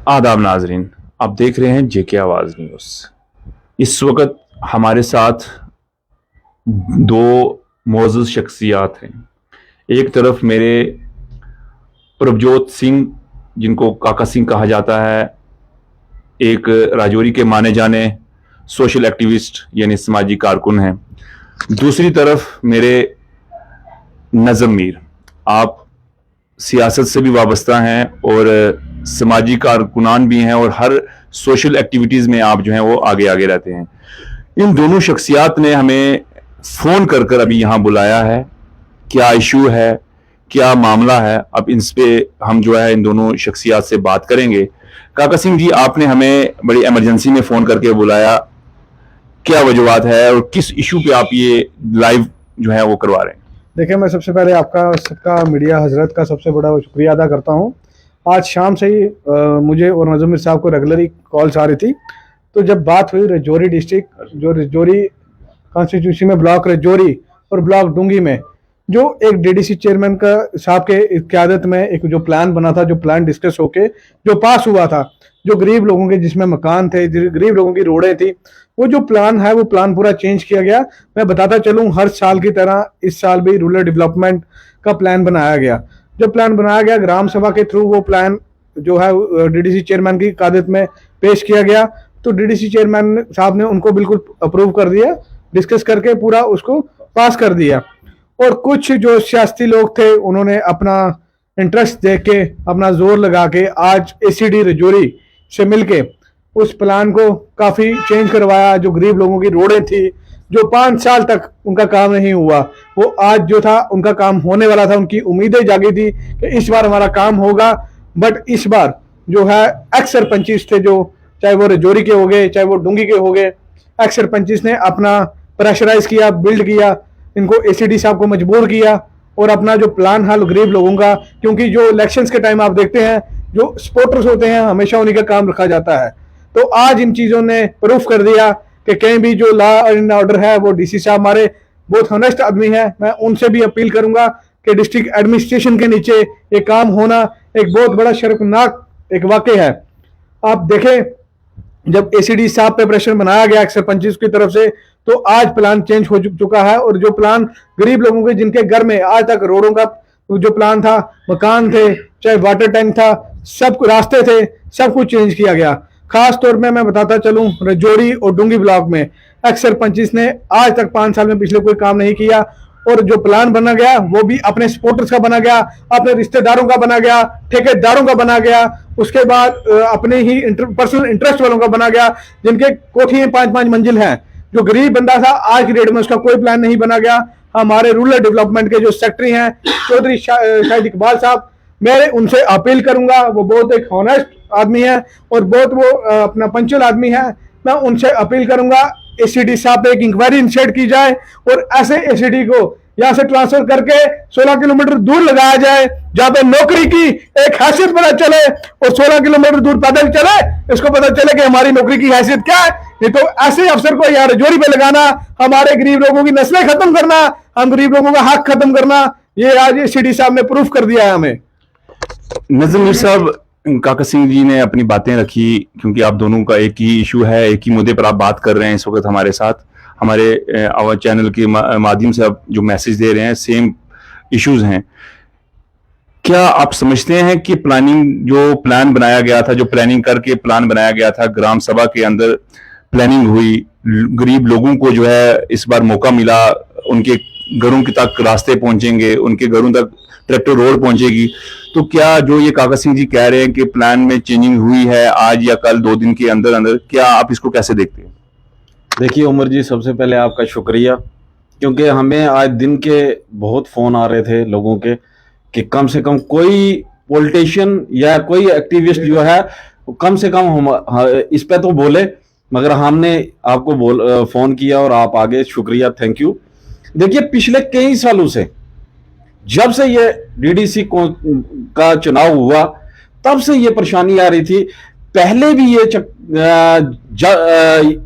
आदाब नाजरीन, आप देख रहे हैं जेके आवाज़ न्यूज़। इस वक्त हमारे साथ दो मोअज़्ज़ज़ शख्सियात हैं। एक तरफ मेरे प्रभजोत सिंह, जिनको काका सिंह कहा जाता है, एक राजौरी के माने जाने सोशल एक्टिविस्ट यानी समाजी कारकुन हैं। दूसरी तरफ मेरे नज़म मीर, आप सियासत से भी वाबस्ता हैं और समाजी कारकुनान भी हैं और हर सोशल एक्टिविटीज़ में आप जो हैं वो आगे आगे रहते हैं। इन दोनों शख्सियात ने हमें फ़ोन कर कर अभी यहाँ बुलाया है। क्या इशू है, क्या मामला है, अब इस पे हम जो है इन दोनों शख्सियात से बात करेंगे। काका सिंह जी, आपने हमें बड़ी इमरजेंसी में फ़ोन करके बुलाया, क्या वजूहात है और किस इशू पे आप ये लाइव जो है वो करवा रहे हैं? देखिए, मैं सबसे पहले आपका सबका मीडिया हजरत का सबसे बड़ा शुक्रिया अदा करता हूँ। आज शाम से ही मुझे और नज़म मीर साहब को रेगुलरली कॉल्स आ रही थी। तो जब बात हुई रजौरी डिस्ट्रिक्ट, जो रजौरी कॉन्स्टिट्यूंसी में ब्लॉक रजौरी और ब्लॉक डूंगी में जो एक डीडीसी चेयरमैन का साहब के क़यादत में एक जो प्लान बना था, जो प्लान डिस्कस होके जो पास हुआ था, जो गरीब लोगों के जिसमें मकान थे, गरीब लोगों की रोडें थी, वो जो प्लान है वो प्लान पूरा चेंज किया गया। मैं बताता चलूँ, हर साल की तरह इस साल भी रूरल डेवलपमेंट का प्लान बनाया गया। जब प्लान बनाया गया, ग्राम सभा के थ्रू वो प्लान जो है डीडीसी चेयरमैन की क़यादत में पेश किया गया। तो डीडीसी चेयरमैन साहब ने उनको बिल्कुल अप्रूव कर दिया, डिस्कस करके पूरा उसको पास कर दिया। और कुछ जो सियासी लोग थे उन्होंने अपना इंटरेस्ट देख के, अपना जोर लगा के आज एसीडी रजौरी से मिलके उस प्लान को काफ़ी चेंज करवाया। जो गरीब लोगों की रोडें थी, जो 5 साल तक उनका काम नहीं हुआ, वो आज जो था उनका काम होने वाला था। उनकी उम्मीदें जागी थी कि इस बार हमारा काम होगा। बट इस बार जो है एक्स सरपंचिस थे, जो चाहे वो रजौरी के हो गए, चाहे वो डूंगी के हो गए, एक्स सरपंचिस ने अपना प्रेशराइज किया, बिल्ड किया, इनको एसीडी साहब को मजबूर किया और अपना जो प्लान है गरीब लोगों का, क्योंकि जो इलेक्शंस के टाइम आप देखते हैं जो सपोर्टर्स होते हैं हमेशा उन्हीं का काम रखा जाता है। तो आज इन चीज़ों ने प्रूफ कर दिया कि कहीं भी जो लॉ एंड ऑर्डर है वो डीसी साहब हमारे बहुत ऑनेस्ट आदमी है। मैं उनसे भी अपील करूंगा कि डिस्ट्रिक्ट एडमिनिस्ट्रेशन के नीचे ये काम होना एक बहुत बड़ा शर्मनाक एक वाक़या है। आप देखें, जब एसीडी साहब पे प्रेशर बनाया गया सरपंच की तरफ से, तो आज प्लान चेंज हो चुका है। और जो प्लान गरीब लोगों के जिनके घर में आज तक रोडों का जो प्लान था, मकान थे, चाहे वाटर टैंक था, सब रास्ते थे, सब कुछ चेंज किया गया। खास तौर पे मैं बताता चलूं, रजौरी और डूंगी ब्लॉक में एक्स सरपंचिस ने आज तक 5 साल में पिछले कोई काम नहीं किया। और जो प्लान बना गया वो भी अपने सपोर्टर्स का बना गया, अपने रिश्तेदारों का बना गया, ठेकेदारों का बना गया, उसके बाद अपने ही पर्सनल इंटरेस्ट वालों का बना गया, जिनके कोठियां 5-5 मंजिल हैं। जो गरीब बंदा था आज की डेट में उसका कोई प्लान नहीं बना गया। हमारे रूरल डेवलपमेंट के जो सेक्रेटरी हैं चौधरी शाहिद इकबाल साहब, मैं उनसे अपील करूंगा, वो बहुत एक ऑनेस्ट आदमी है और बहुत वो अपना पंचुअल आदमी है। मैं उनसे अपील करूंगा एसीडी साहब पे एक इंक्वायरी इनिशिएट की जाए और ऐसे एसीडी को यहाँ से ट्रांसफर करके 16 किलोमीटर दूर लगाया जाए, जहां पे नौकरी की एक हैसियत पता चले और 16 किलोमीटर दूर पैदल चले, इसको पता चले कि हमारी नौकरी की हैसियत क्या है। नहीं तो ऐसे अफसर को यहाँ रजौरी पे लगाना, हमारे गरीब लोगों की नस्लें खत्म करना, हम गरीब लोगों का हक खत्म करना, ये आज एसीडी साहब ने प्रूफ कर दिया है हमें। नज़म मीर साहब, काका सिंह जी ने अपनी बातें रखी, क्योंकि आप दोनों का एक ही इशू है, एक ही मुद्दे पर आप बात कर रहे हैं इस वक्त हमारे साथ। हमारे चैनल के माध्यम से आप जो मैसेज दे रहे हैं, सेम इश्यूज हैं। क्या आप समझते हैं कि जो प्लान बनाया गया था, जो प्लानिंग करके प्लान बनाया गया था, ग्राम सभा के अंदर प्लानिंग हुई, गरीब लोगों को जो है इस बार मौका मिला, उनके घरों के तक रास्ते पहुंचेंगे, उनके घरों तक ट्रैक्टर रोड पहुंचेगी, तो क्या जो ये काका सिंह जी कह रहे हैं कि प्लान में चेंजिंग हुई है आज या कल 2 दिन के अंदर अंदर, क्या आप इसको कैसे देखते हैं? देखिए उमर जी, सबसे पहले आपका शुक्रिया, क्योंकि हमें आज दिन के बहुत फ़ोन आ रहे थे लोगों के कि कम से कम कोई पॉलिटिशियन या कोई एक्टिविस्ट जो है कम से कम हम इस पे तो बोले, मगर हमने आपको फ़ोन किया और आप आगे, शुक्रिया, थैंक यू। देखिए, पिछले कई सालों से जब से ये डीडीसी का चुनाव हुआ तब से ये परेशानी आ रही थी। पहले भी ये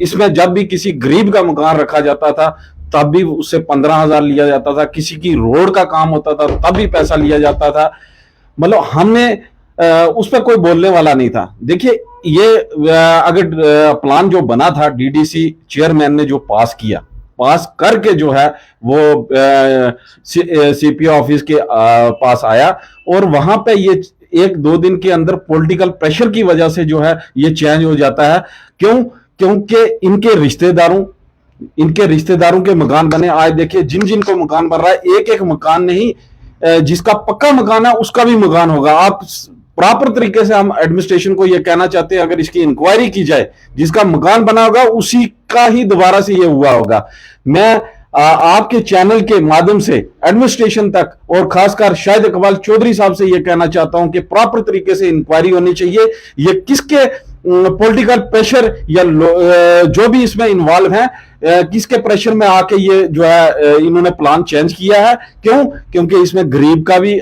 इसमें जब भी किसी गरीब का मकान रखा जाता था तब भी उससे 15,000 लिया जाता था, किसी की रोड का काम होता था तब भी पैसा लिया जाता था। मतलब हमने उस पर कोई बोलने वाला नहीं था। देखिए ये अगर प्लान जो बना था डीडीसी चेयरमैन ने जो पास करके जो है वो सीपीओ ऑफिस के पास आया, और वहां पे ये 1-2 दिन के अंदर पॉलिटिकल प्रेशर की वजह से जो है ये चेंज हो जाता है। क्यों? क्योंकि इनके रिश्तेदारों के मकान बने। आज देखिए जिन जिन को मकान बन रहा है, एक एक मकान नहीं, जिसका पक्का मकान है उसका भी मकान होगा। आप प्रॉपर तरीके से हम एडमिनिस्ट्रेशन को यह कहना चाहते हैं, अगर इसकी इंक्वायरी की जाए, जिसका मकान बना होगा उसी का ही दोबारा से ये हुआ होगा। मैं आपके चैनल के माध्यम से एडमिनिस्ट्रेशन तक और खासकर शाहिद इकबाल चौधरी साहब से यह कहना चाहता हूं कि प्रॉपर तरीके से इंक्वायरी होनी चाहिए। ये किसके पॉलिटिकल प्रेशर या जो भी इसमें इन्वॉल्व हैं, किसके प्रेशर में आके ये जो है इन्होंने प्लान चेंज किया है। क्यों? क्योंकि इसमें गरीब का भी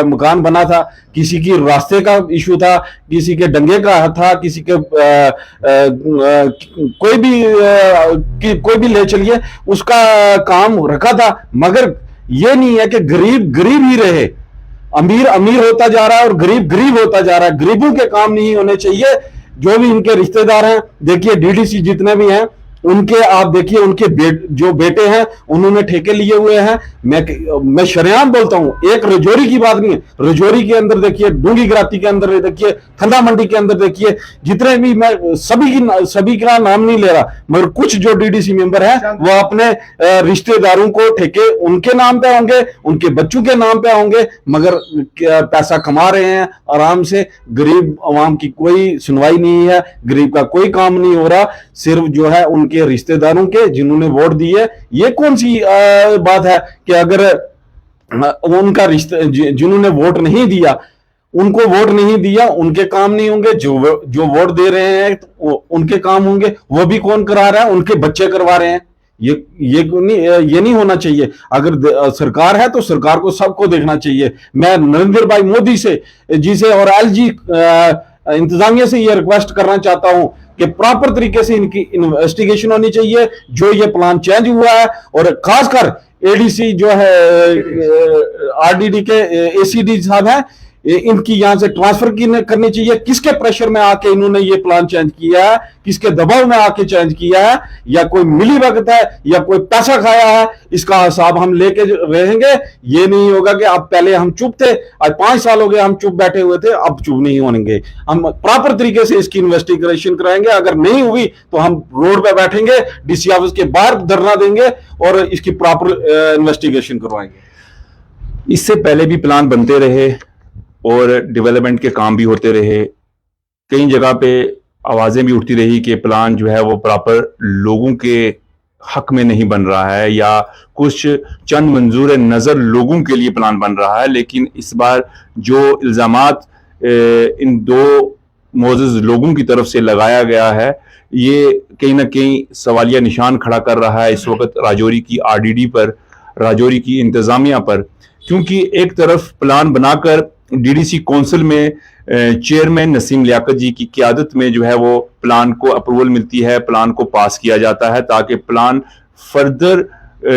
मकान बना था, किसी की रास्ते का इशू था, किसी के डंगे का था, किसी के कोई भी ले चलिए, उसका काम रखा था। मगर ये नहीं है कि गरीब गरीब ही रहे, अमीर अमीर होता जा रहा है और गरीब गरीब होता जा रहा है। गरीबों के काम नहीं होने चाहिए। जो भी इनके रिश्तेदार हैं, देखिए डीडीसी जितने भी हैं, उनके आप देखिए उनके जो बेटे हैं उन्होंने ठेके लिए हुए हैं। मैं शरेआम बोलता हूं, एक रजौरी की बात नहीं है, रजौरी के अंदर देखिए, डूंगी गिराती के अंदर देखिए, थंदा मंडी के अंदर देखिए, जितने भी, मैं सभी का नाम नहीं ले रहा, मगर कुछ जो डीडीसी मेंबर हैं वो अपने रिश्तेदारों को ठेके उनके नाम पे होंगे, उनके बच्चों के नाम पे होंगे, मगर पैसा कमा रहे हैं आराम से। गरीब आवाम की कोई सुनवाई नहीं है, गरीब का कोई काम नहीं हो रहा, सिर्फ जो है के रिश्तेदारों के जिन्होंने वोट दिए। ये कौन सी बात है कि अगर उनका जिन्होंने वोट नहीं दिया, उनको वोट नहीं दिया, उनके काम नहीं होंगे, जो वोट दे रहे हैं तो उनके काम होंगे। वो भी कौन करा रहा है? उनके बच्चे करवा रहे हैं। ये नहीं होना चाहिए। अगर सरकार है तो सरकार को सबको देखना चाहिए। मैं नरेंद्र भाई मोदी जी से और एलजी इंतजामिया से यह रिक्वेस्ट करना चाहता हूं कि प्रॉपर तरीके से इनकी इन्वेस्टिगेशन होनी चाहिए, जो ये प्लान चेंज हुआ है। और खासकर एडीसी जो है आरडीडी के एसीडी साहब हैं, इनकी यहां से ट्रांसफर करनी चाहिए। किसके प्रेशर में आके इन्होंने ये प्लान चेंज किया है, किसके दबाव में आके चेंज किया है, या कोई मिली भगत है या कोई पैसा खाया है, इसका हिसाब हम लेके रहेंगे। ये नहीं होगा कि अब पहले हम चुप थे, आज 5 साल हो गए हम चुप बैठे हुए थे, अब चुप नहीं होंगे। हम प्रॉपर तरीके से इसकी इन्वेस्टिगेशन कराएंगे। अगर नहीं हुई तो हम रोड पे बैठेंगे, डीसी ऑफिस के बाहर धरना देंगे और इसकी प्रॉपर इन्वेस्टिगेशन करवाएंगे। इससे पहले भी प्लान बनते रहे और डेवलपमेंट के काम भी होते रहे। कई जगह पे आवाजें भी उठती रही कि प्लान जो है वो प्रॉपर लोगों के हक में नहीं बन रहा है, या कुछ चंद मंजूर नजर लोगों के लिए प्लान बन रहा है। लेकिन इस बार जो इल्जामात इन 2 मोअज़्ज़ज़ लोगों की तरफ से लगाया गया है, ये कहीं ना कहीं सवालिया निशान खड़ा कर रहा है इस वक्त राजौरी की आरडीडी पर, राजौरी की इंतजामिया पर। क्योंकि एक तरफ प्लान बनाकर डीडीसी काउंसिल में चेयरमैन नसीम लियाकत जी की क़यादत में जो है वो प्लान को अप्रूवल मिलती है, प्लान को पास किया जाता है, ताकि प्लान फर्दर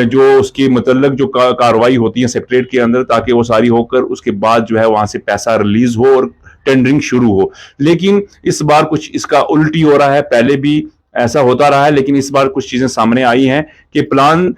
जो उसके मतलब जो कार्रवाई होती है सेक्रेटरीट के अंदर, ताकि वो सारी होकर उसके बाद जो है वहां से पैसा रिलीज हो और टेंडरिंग शुरू हो। लेकिन इस बार कुछ इसका उल्टी हो रहा है। पहले भी ऐसा होता रहा है, लेकिन इस बार कुछ चीजें सामने आई हैं कि प्लान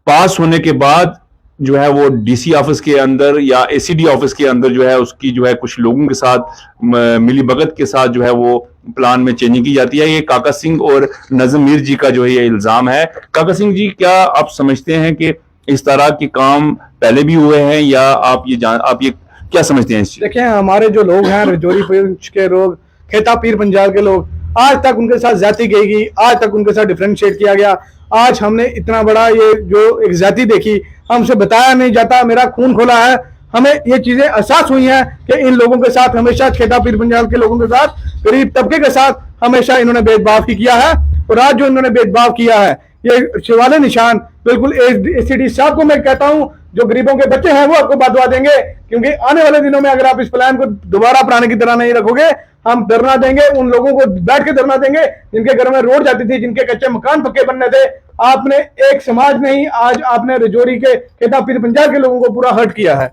पास होने के बाद जो है वो डीसी ऑफिस के अंदर या एसीडी ऑफिस के अंदर जो है उसकी जो है कुछ लोगों के साथ मिली भगत के साथ जो है वो प्लान में चेंजिंग की जाती है। ये काका सिंह और नजम मीर जी का जो है ये इल्जाम है। काका सिंह जी, क्या आप समझते हैं कि इस तरह के काम पहले भी हुए हैं, या आप ये क्या समझते हैं? देखिए, हमारे जो लोग हैं रजौरी पंच के लोग, खेता पीर पंजाब के लोग, आज तक उनके साथ ज्यादती की गई, आज तक उनके साथ डिफरेंशिएट किया गया। आज हमने इतना बड़ा ये जो एक ज्यादती देखी, हमसे बताया नहीं जाता, मेरा खून खोला है। हमें ये चीजें एहसास हुई हैं कि इन लोगों के साथ हमेशा, खेता पीर पंजाब के लोगों के साथ, गरीब तबके के साथ हमेशा इन्होंने भेदभाव किया है। और आज जो इन्होंने भेदभाव किया है, ये सवाले निशान बिल्कुल एसीडी साहब को मैं कहता हूं, जो गरीबों के बच्चे हैं वो आपको बदवा देंगे। क्योंकि आने वाले दिनों में अगर आप इस प्लान को दोबारा पुराने की तरह नहीं रखोगे, हम धरना देंगे, उन लोगों को बैठ के धरना देंगे जिनके घर में रोड जाती थी, जिनके कच्चे मकान पक्के बनने थे। आपने एक समाज नहीं, आज आपने रजौरी के खेता पीर पंजाब के लोगों को पूरा हर्ट किया है।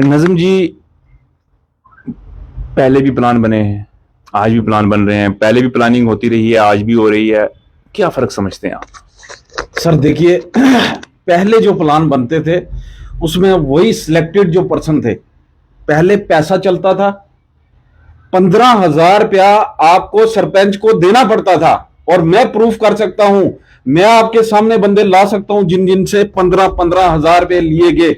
नजम जी, पहले भी प्लान बने हैं, आज भी प्लान बन रहे हैं, पहले भी प्लानिंग होती रही है, आज भी हो रही है, क्या फर्क समझते हैं आप? सर देखिए, पहले जो प्लान बनते थे उसमें वही सिलेक्टेड जो पर्सन थे, पहले पैसा चलता था, 15,000 रुपया आपको सरपंच को देना पड़ता था। और मैं प्रूफ कर सकता हूं, मैं आपके सामने बंदे ला सकता हूं जिन जिन से 15,000 रुपए लिए गए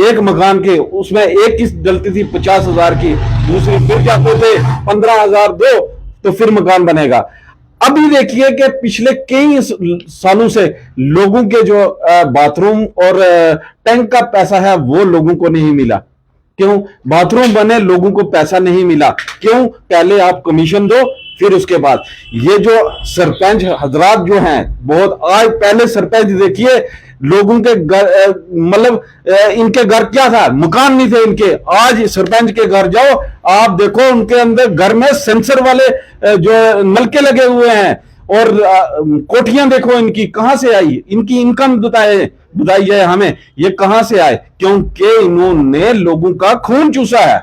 एक मकान के। उसमें एक की गलती थी 50,000 की, दूसरी फिर जाते थे 15,000 दो तो फिर मकान बनेगा। अभी देखिए कि पिछले कई सालों से लोगों के जो बाथरूम और टैंक का पैसा है वो लोगों को नहीं मिला। क्यों? बाथरूम बने, लोगों को पैसा नहीं मिला। क्यों? पहले आप कमीशन दो, फिर उसके बाद ये जो सरपंच हजरात जो हैं, बहुत आज पहले सरपंच देखिए लोगों के घर, मतलब इनके घर क्या था, मकान नहीं थे इनके। आज सरपंच के घर जाओ, आप देखो उनके अंदर घर में सेंसर वाले जो नलके लगे हुए हैं, और कोठियां देखो इनकी कहां से आई, इनकी इनकम बताई जाए हमें, ये कहां से आए? क्योंकि इन्होंने लोगों का खून चूसा है।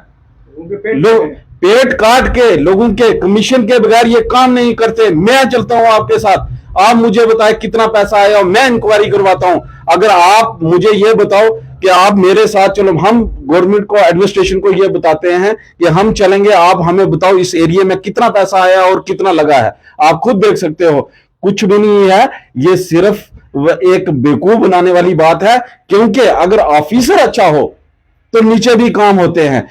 लोग पेट काट के लोगों के कमीशन के बगैर ये काम नहीं करते। मैं चलता हूं आपके साथ, आप मुझे बताएं कितना पैसा आया और मैं इंक्वायरी करवाता हूं। अगर आप मुझे ये बताओ कि आप मेरे साथ चलो, हम गवर्नमेंट को, एडमिनिस्ट्रेशन को ये बताते हैं कि हम चलेंगे, आप हमें बताओ इस एरिया में कितना पैसा आया और कितना लगा है। आप खुद देख सकते हो, कुछ भी नहीं है। ये सिर्फ एक बेवकूफ बनाने वाली बात है, क्योंकि अगर ऑफिसर अच्छा हो तो नीचे भी काम होते हैं।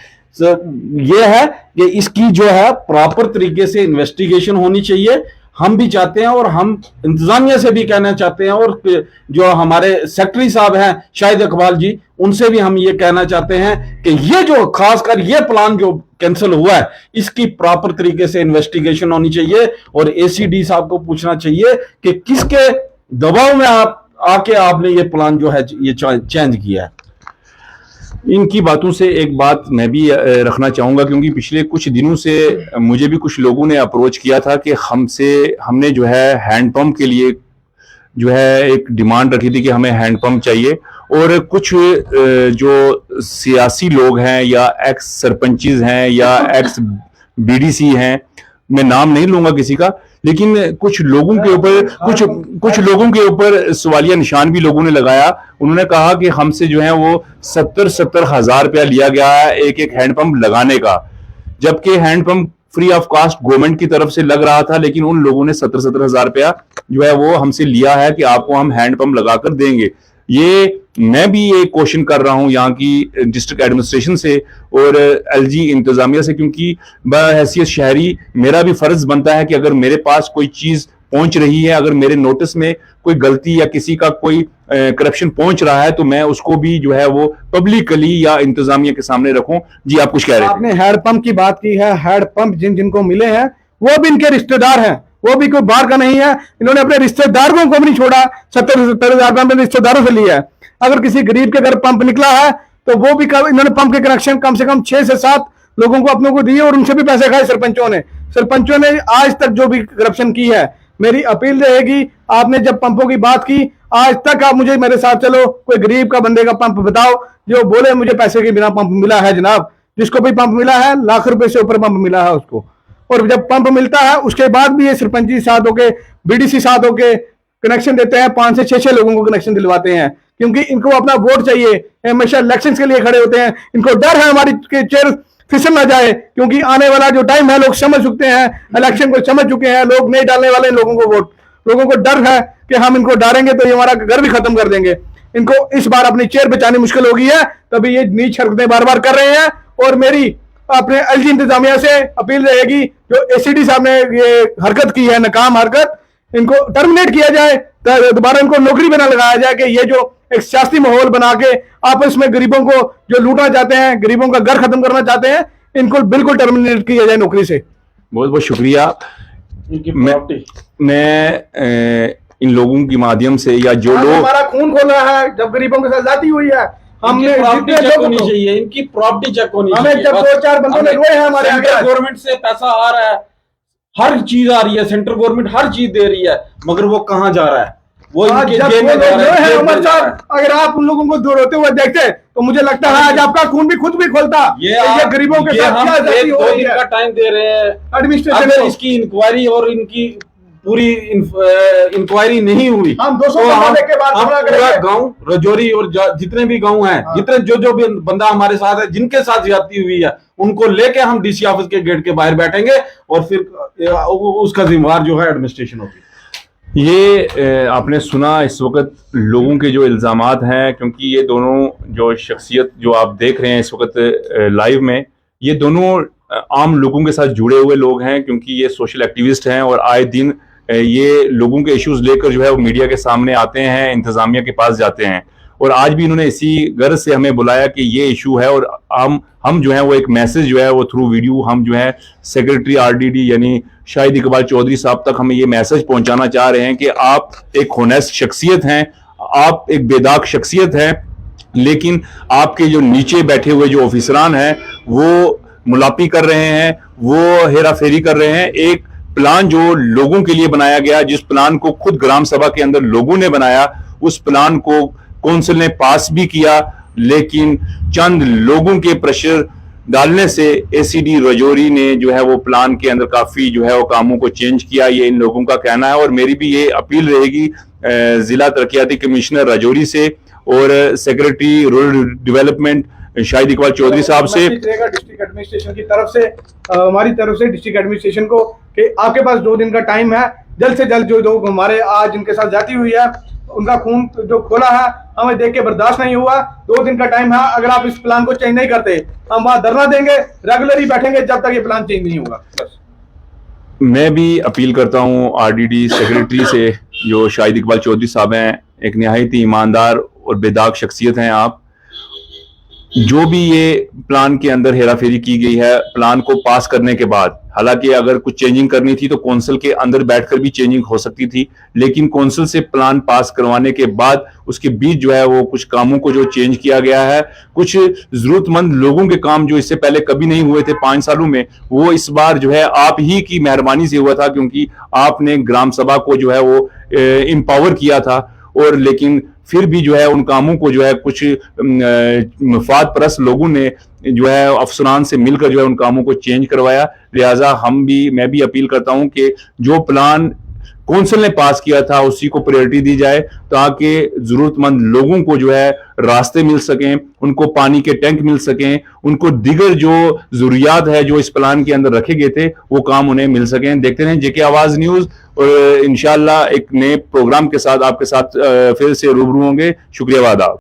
ये है कि इसकी जो है प्रॉपर तरीके से इन्वेस्टिगेशन होनी चाहिए। हम भी चाहते हैं और हम इंतजामिया से भी कहना चाहते हैं, और जो हमारे सेक्रेटरी साहब हैं शाहिद इकबाल जी, उनसे भी हम ये कहना चाहते हैं कि ये जो खासकर ये प्लान जो कैंसिल हुआ है, इसकी प्रॉपर तरीके से इन्वेस्टिगेशन होनी चाहिए। और एसीडी साहब को पूछना चाहिए कि किसके दबाव में आप आके आपने ये प्लान जो है ये चेंज किया है। इनकी बातों से एक बात मैं भी रखना चाहूंगा, क्योंकि पिछले कुछ दिनों से मुझे भी कुछ लोगों ने अप्रोच किया था कि हमने जो है हैंडपंप के लिए जो है एक डिमांड रखी थी कि हमें हैंडपंप चाहिए। और कुछ जो सियासी लोग हैं या एक्स सरपंचेस हैं या एक्स बीडीसी हैं, मैं नाम नहीं लूंगा किसी का, लेकिन कुछ लोगों के ऊपर सवालिया निशान भी लोगों ने लगाया। उन्होंने कहा कि हमसे जो है वो 70 हजार रुपया लिया गया है एक हैंडपंप लगाने का, जबकि handpump free of cost government की तरफ से लग रहा था, लेकिन उन लोगों ने 70 हजार रुपया जो है वो हमसे लिया है कि आपको हम हैंडपंप लगाकर देंगे। ये मैं भी ये क्वेश्चन कर रहा हूं यहाँ की डिस्ट्रिक्ट एडमिनिस्ट्रेशन से और एलजी इंतजामिया से, क्योंकि बहैसियत शहरी मेरा भी फर्ज बनता है कि अगर मेरे पास कोई चीज पहुंच रही है, अगर मेरे नोटिस में कोई गलती या किसी का कोई करप्शन पहुंच रहा है, तो मैं उसको भी जो है वो पब्लिकली या इंतजामिया के सामने रखूं। जी आप कुछ कह रहे थे? आपने हैंडपंप की बात की है। हैंडपंप जिनको मिले हैं वो भी इनके रिश्तेदार हैं, वो भी कोई बाहर का नहीं है। इन्होंने अपने रिश्तेदारों को भी नहीं छोड़ा, 70 हजार अपने रिश्तेदारों से लिया है। अगर किसी गरीब के घर पंप निकला है तो वो भी इन्होंने पंप के कनेक्शन कम से कम 6 से 7 लोगों को अपनों को दिए और उनसे भी पैसे खाए सरपंचों ने आज तक जो भी करप्शन की है। मेरी अपील रहेगी, आपने जब पंपों की बात की, आज तक आप मुझे मेरे साथ चलो, कोई गरीब का बंदे का पंप बताओ जो बोले मुझे पैसे के बिना पंप मिला है। जनाब, जिसको भी पंप मिला है लाख रुपए से ऊपर पंप मिला है उसको। और जब पंप मिलता है उसके बाद भी ये सरपंची साथ होके, बीडीसी साथ होके कनेक्शन देते हैं, 5 से 6 लोगों को कनेक्शन दिलवाते हैं, क्योंकि इनको अपना वोट चाहिए। हमेशा इलेक्शन के लिए खड़े होते हैं, इनको डर है हमारी चेयर फिसल ना जाए, क्योंकि आने वाला जो टाइम है लोग समझ चुके हैं, इलेक्शन को समझ चुके हैं, लोग नहीं डालने वाले इन लोगों को वोट। लोगों को डर है कि हम इनको डालेंगे तो ये हमारा घर भी खत्म कर देंगे। इनको इस बार अपनी चेयर बचानी मुश्किल हो गई है, तभी ये नीच हरकतें बार बार कर रहे हैं। और मेरी अपने एलजी इंतजामिया से अपील रहेगी, जो एसीडी साहब ने ये हरकत की है, नाकाम हरकत, इनको टर्मिनेट किया जाए, दोबारा इनको नौकरी बना लगाया जाए कि ये जो एक सियासी माहौल बना के आपस में गरीबों को जो लूटना चाहते हैं, गरीबों का घर खत्म करना चाहते हैं, इनको बिल्कुल टर्मिनेट किया जाए नौकरी से। बहुत बहुत शुक्रिया। मैं इन लोगों के माध्यम से या जो लोग हमारा खून खोल रहा है, जब गरीबों के साथ जाती हुई है, हमने प्रॉपर्टी चेक होनी चाहिए, इनकी प्रॉपर्टी चेक होनी चाहिए। हमें जब 2-4 बंदों ने रोए हैं हमारे आगे, गवर्नमेंट से पैसा आ रहा है, हर चीज आ रही है, सेंट्रल गवर्नमेंट हर चीज दे रही है, मगर वो कहां जा रहा है? वो आज इनके जब जेब वो में लोग जा रहा जो है, है जेब में अमर जा रहा है। साहब, अगर आप उन लोगों को दूर होते हुए देखते तो मुझे लगता है आज आपका खून भी खुद भी खोलता। ये गरीबों के ये साथ हम क्या ज्यादती एक हो दो रही दिन है का टाइम दे रहे हैं। एडमिनिस्ट्रेशन अगर को। इसकी इंक्वायरी और इनकी पूरी इंक्वायरी नहीं हुई हम 200 तो बंदा देख के बात हम पूरा पूरा करेंगे। गांव रजौरी और जितने भी गांव हैं, हाँ। जितने जो भी बंदा हमारे साथ है, जिनके साथ ज्यादती हुई है, उनको लेके हम डीसी ऑफिस के गेट के बाहर बैठेंगे और फिर उसका जिम्मेवार जो है एडमिनिस्ट्रेशन होगी। ये आपने सुना इस वक्त लोगों के जो इल्ज़ामात हैं, क्योंकि ये दोनों जो शख्सियत जो आप देख रहे हैं इस वक्त लाइव में, ये दोनों आम लोगों के साथ जुड़े हुए लोग हैं, क्योंकि ये सोशल एक्टिविस्ट हैं और आए दिन ये लोगों के इश्यूज लेकर जो है वो मीडिया के सामने आते हैं, इंतज़ामिया के पास जाते हैं। और आज भी इन्होंने इसी गर्ज से हमें बुलाया कि ये इशू है और हम जो है वो एक मैसेज जो है वो थ्रू वीडियो हम जो है सेक्रेटरी आरडीडी यानी शाहिद इकबाल चौधरी साहब तक हमें ये मैसेज पहुंचाना चाह रहे हैं कि आप एक होनेस्ट शख्सियत हैं, आप एक बेदाग शख्सियत हैं, लेकिन आपके जो नीचे बैठे हुए जो ऑफिसरान हैं वो मुलापी कर रहे हैं, वो हेरा फेरी कर रहे हैं। एक प्लान जो लोगों के लिए बनाया गया, जिस प्लान को खुद ग्राम सभा के अंदर लोगों ने बनाया, उस प्लान को काउंसिल ने पास भी किया, लेकिन चंद लोगों के प्रेशर डालने से एसीडी रजौरी ने जो है वो प्लान के अंदर काफी जो है वो कामों को चेंज किया। ये इन लोगों का कहना है और मेरी भी ये अपील रहेगी जिला तरक्याती कमिश्नर रजौरी से और secretary rural development Shahid Iqbal Chaudhary साहब से, डिस्ट्रिक्ट एडमिनिस्ट्रेशन की तरफ से, हमारी तरफ से डिस्ट्रिक्ट एडमिनिस्ट्रेशन को कि आपके पास 2 दिन का टाइम है, जल्द से जल्द जो लोग हमारे आज जिनके साथ जाती हुई है उनका खून जो खोला है हमें देख के बर्दाश्त नहीं हुआ। 2 दिन का टाइम है, अगर आप इस प्लान को चेंज नहीं करते हम वहां धरना देंगे, रेगुलरली बैठेंगे जब तक ये प्लान चेंज नहीं होगा। बस मैं भी अपील करता हूं आरडीडी सेक्रेटरी से, जो शाहिद इकबाल चौधरी साहब हैं, एक निहायत ही ईमानदार और बेदाग शख्सियत हैं आप। जो भी ये प्लान के अंदर हेराफेरी की गई है, प्लान को पास करने के बाद, हालांकि अगर कुछ चेंजिंग करनी थी तो कौंसिल के अंदर बैठकर भी चेंजिंग हो सकती थी, लेकिन कौंसिल से प्लान पास करवाने के बाद उसके बीच जो है वो कुछ कामों को जो चेंज किया गया है, कुछ जरूरतमंद लोगों के काम जो इससे पहले कभी नहीं हुए थे 5 सालों में, वो इस बार जो है आप ही की मेहरबानी से हुआ था, क्योंकि आपने ग्राम सभा को जो है वो एम्पावर किया था। और लेकिन फिर भी जो है उन कामों को जो है कुछ मफाद परस्त लोगों ने जो है अफसरान से मिलकर जो है उन कामों को चेंज करवाया। लिहाजा मैं भी अपील करता हूं कि जो प्लान कौंसिल ने पास किया था उसी को प्रायोरिटी दी जाए, ताकि जरूरतमंद लोगों को जो है रास्ते मिल सकें, उनको पानी के टैंक मिल सकें, उनको दीगर जो जरूरियात है जो इस प्लान के अंदर रखे गए थे वो काम उन्हें मिल सकें। देखते रहें जेके आवाज न्यूज और इंशाल्लाह एक नए प्रोग्राम के साथ आपके साथ फिर से रूबरू होंगे। शुक्रिया, वादा।